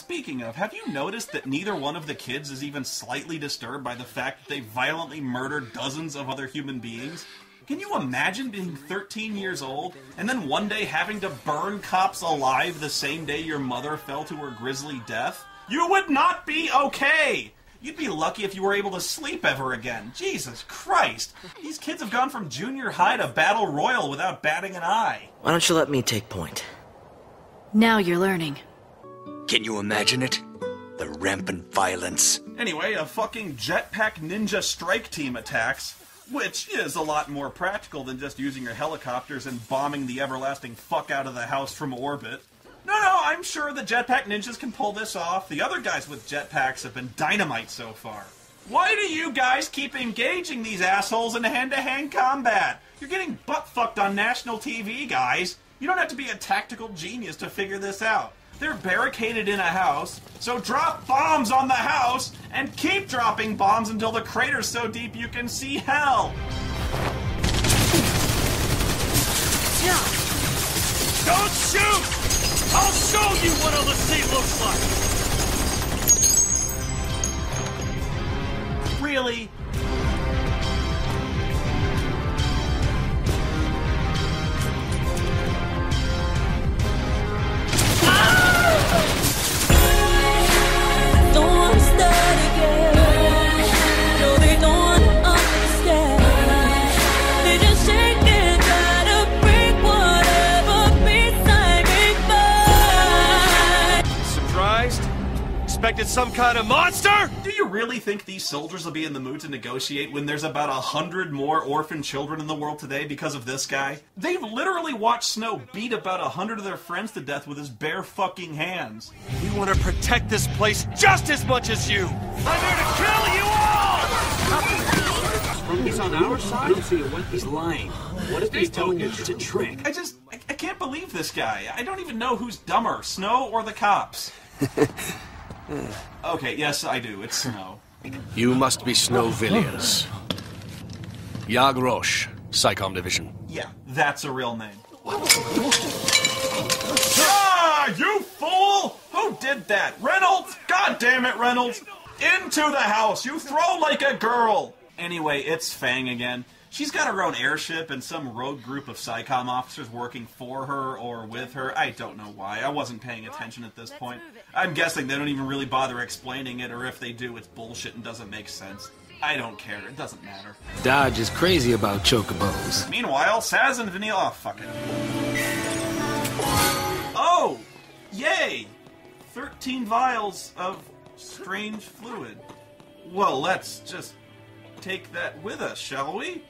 Speaking of, have you noticed that neither one of the kids is even slightly disturbed by the fact that they violently murdered dozens of other human beings? Can you imagine being 13 years old, and then one day having to burn cops alive the same day your mother fell to her grisly death? You would not be okay! You'd be lucky if you were able to sleep ever again. Jesus Christ! These kids have gone from junior high to battle royal without batting an eye. Why don't you let me take point? Now you're learning. Can you imagine it? The rampant violence. Anyway, a fucking jetpack ninja strike team attacks, which is a lot more practical than just using your helicopters and bombing the everlasting fuck out of the house from orbit. No, I'm sure the jetpack ninjas can pull this off. The other guys with jetpacks have been dynamite so far. Why do you guys keep engaging these assholes in hand-to-hand combat? You're getting butt-fucked on national TV, guys. You don't have to be a tactical genius to figure this out. They're barricaded in a house, so drop bombs on the house, and keep dropping bombs until the crater's so deep you can see hell! Don't shoot! I'll show you what all the sea looks like! Really? Expected some kind of monster? Do you really think these soldiers will be in the mood to negotiate when there's about 100 more orphan children in the world today because of this guy? They've literally watched Snow beat about 100 of their friends to death with his bare fucking hands. We want to protect this place just as much as you! I'm here to kill you all! He's on our side? I don't see a weapon. He's lying. What if he's telling you it's a trick? I can't believe this guy. I don't even know who's dumber, Snow or the cops. Okay, yes, I do. It's Snow. You must be Snow Villiers. Yag Roche, SciComm Division. Yeah, that's a real name. Ah, you fool! Who did that? Reynolds? God damn it, Reynolds! Into the house! You throw like a girl! Anyway, it's Fang again. She's got her own airship and some rogue group of SciComm officers working for her or with her. I don't know why. I wasn't paying attention at this point. I'm guessing they don't even really bother explaining it, or if they do, it's bullshit and doesn't make sense. I don't care. It doesn't matter. Dodge is crazy about chocobos. Meanwhile, Saz and Vanilla... Oh, fuck it. Oh! Yay! 13 vials of strange fluid. Well, let's just take that with us, shall we?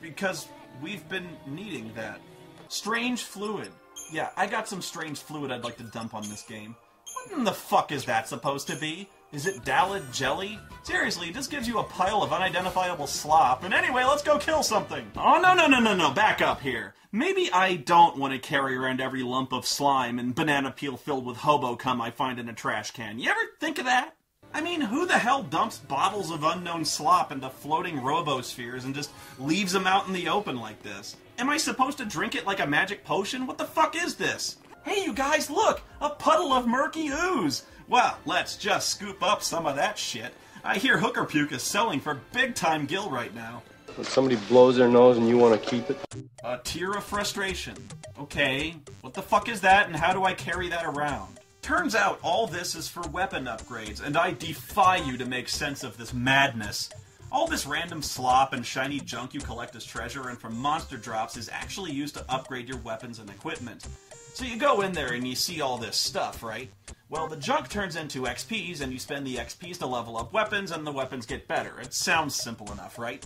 Because we've been needing that. Strange fluid. Yeah, I got some strange fluid I'd like to dump on this game. What in the fuck is that supposed to be? Is it Dalid jelly? Seriously, this gives you a pile of unidentifiable slop. And anyway, let's go kill something. Oh, no, back up here. Maybe I don't want to carry around every lump of slime and banana peel filled with hobo cum I find in a trash can. You ever think of that? I mean, who the hell dumps bottles of unknown slop into floating robospheres and just leaves them out in the open like this? Am I supposed to drink it like a magic potion? What the fuck is this? Hey, you guys, look! A puddle of murky ooze! Well, let's just scoop up some of that shit. I hear hooker puke is selling for big-time gill right now. When somebody blows their nose and you want to keep it? A tear of frustration. Okay, what the fuck is that and how do I carry that around? Turns out all this is for weapon upgrades, and I defy you to make sense of this madness. All this random slop and shiny junk you collect as treasure and from monster drops is actually used to upgrade your weapons and equipment. So you go in there and you see all this stuff, right? Well, the junk turns into XPs, and you spend the XPs to level up weapons, and the weapons get better. It sounds simple enough, right?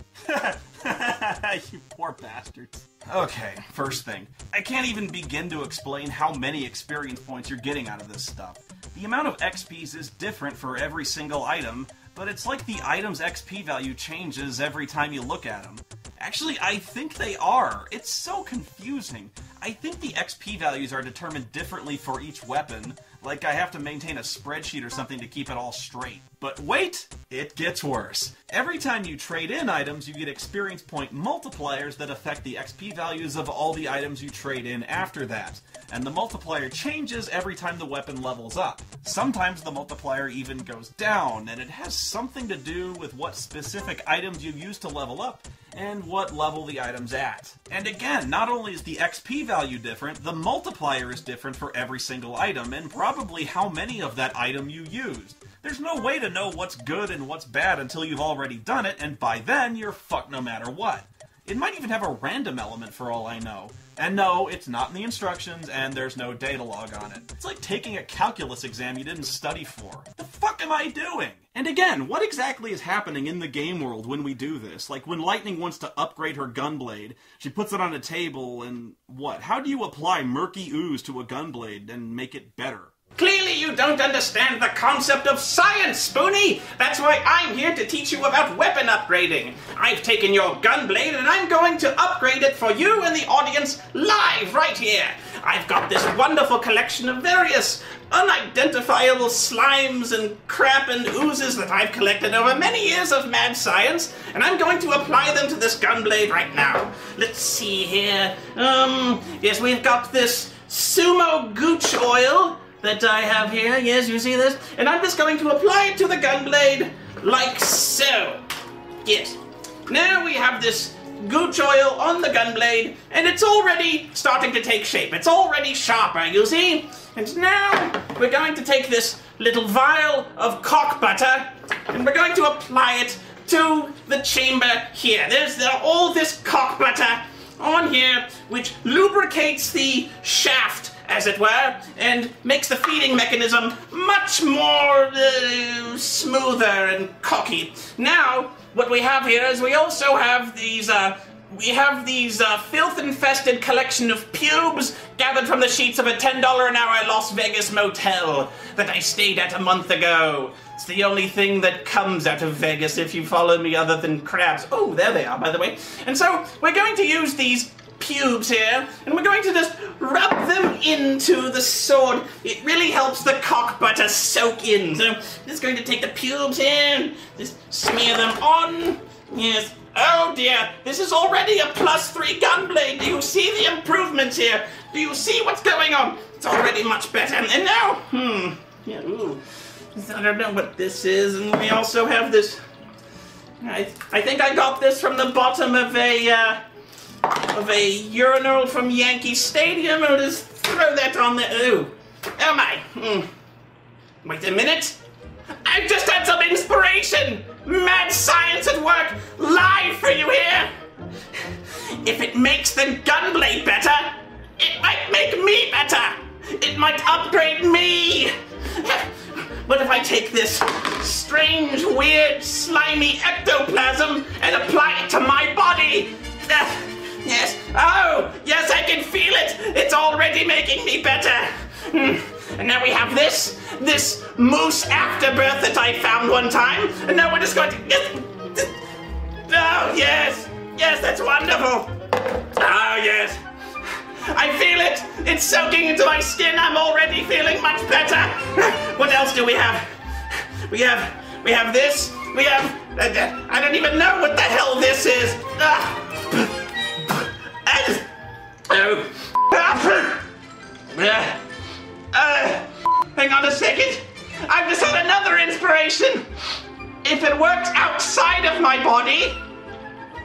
You poor bastards. Okay, first thing. I can't even begin to explain how many experience points you're getting out of this stuff. The amount of XPs is different for every single item, but it's like the item's XP value changes every time you look at them. Actually, I think they are. It's so confusing. I think the XP values are determined differently for each weapon, Like I have to maintain a spreadsheet or something to keep it all straight. But wait, it gets worse. Every time you trade in items, you get experience point multipliers that affect the XP values of all the items you trade in after that. And the multiplier changes every time the weapon levels up. Sometimes the multiplier even goes down, and it has something to do with what specific items you use to level up and what level the item's at. And again, not only is the XP value different, the multiplier is different for every single item, and probably how many of that item you used. There's no way to know what's good and what's bad until you've already done it, and by then, you're fucked no matter what. It might even have a random element for all I know. And no, it's not in the instructions, and there's no data log on it. It's like taking a calculus exam you didn't study for. What the fuck am I doing? And again, what exactly is happening in the game world when we do this? Like, when Lightning wants to upgrade her gunblade, she puts it on a table, and what? How do you apply murky ooze to a gunblade and make it better? Clearly you don't understand the concept of science, Spoony! That's why I'm here to teach you about weapon upgrading. I've taken your gunblade and I'm going to upgrade it for you and the audience live right here. I've got this wonderful collection of various unidentifiable slimes and crap and oozes that I've collected over many years of mad science, and I'm going to apply them to this gunblade right now. Let's see here. Yes, we've got this sumo gooch oil that I have here. Yes, you see this? And I'm just going to apply it to the gunblade like so. Yes. Now we have this gooch oil on the gunblade, and it's already starting to take shape. It's already sharper, you see? And now we're going to take this little vial of cock butter, and we're going to apply it to the chamber here. There's all this cock butter on here, which lubricates the shaft, as it were, and makes the feeding mechanism much more smoother and cocky. Now, what we have here is we also have these filth-infested collection of pubes gathered from the sheets of a $10 an hour Las Vegas motel that I stayed at a month ago. It's the only thing that comes out of Vegas, if you follow me, other than crabs. Oh, there they are, by the way. And so, we're going to use these pubes here, and we're going to just rub them into the sword. It really helps the cock butter soak in. So, just going to take the pubes here, just smear them on. Yes. Oh dear, this is already a +3 gunblade. Do you see the improvements here? Do you see what's going on? It's already much better. And now, yeah, ooh, I don't know what this is. And we also have this. I think I got this from the bottom of a urinal from Yankee Stadium. I'll just throw that on there. Ooh, oh my. Wait a minute. I've just had some inspiration! Mad science at work, live for you here! If it makes the gunblade better, it might make me better! It might upgrade me! What if I take this strange, weird, slimy ectoplasm and apply it to my body? Yes, oh, yes, I can feel it! It's already making me better! And now we have this moose afterbirth that I found one time, and now we're just going to... Oh, yes! Yes, that's wonderful! Oh, yes! I feel it! It's soaking into my skin! I'm already feeling much better! What else do we have? We have this, we have... I don't even know what the hell this is! Hang on a second. I've just had another inspiration. If it works outside of my body,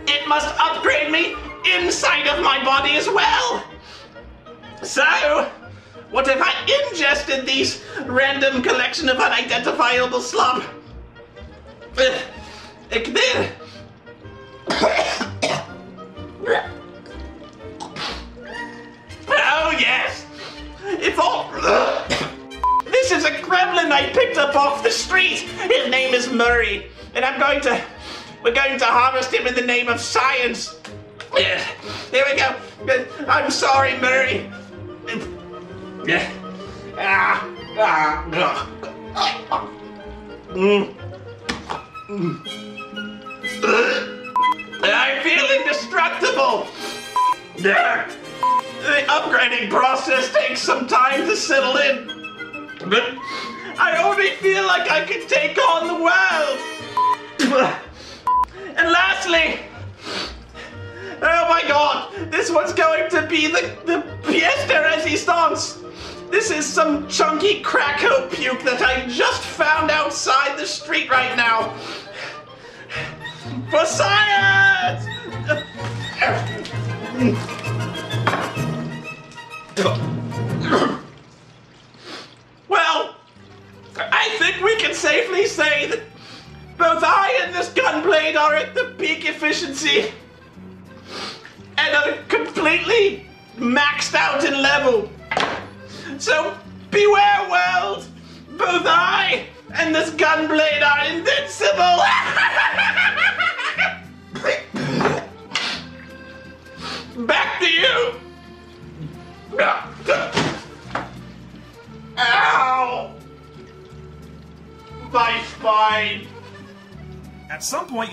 it must upgrade me inside of my body as well. So, what if I ingested these random collection of unidentifiable slop? Oh yes! It's all... This is a gremlin I picked up off the street! His name is Murray, and we're going to harvest him in the name of science! Here we go! I'm sorry, Murray! I feel indestructible! The upgrading process takes some time to settle in. But I only feel like I can take on the world. And lastly, oh my god, this one's going to be the pièce de résistance. This is some chunky Krakow puke that I just found outside the street right now. For science! Well, I think we can safely say that both I and this gunblade are at the peak efficiency and are completely maxed out in level. So beware, world! Both I and this gunblade are invincible! Back to you! Ow! My spine! At some point,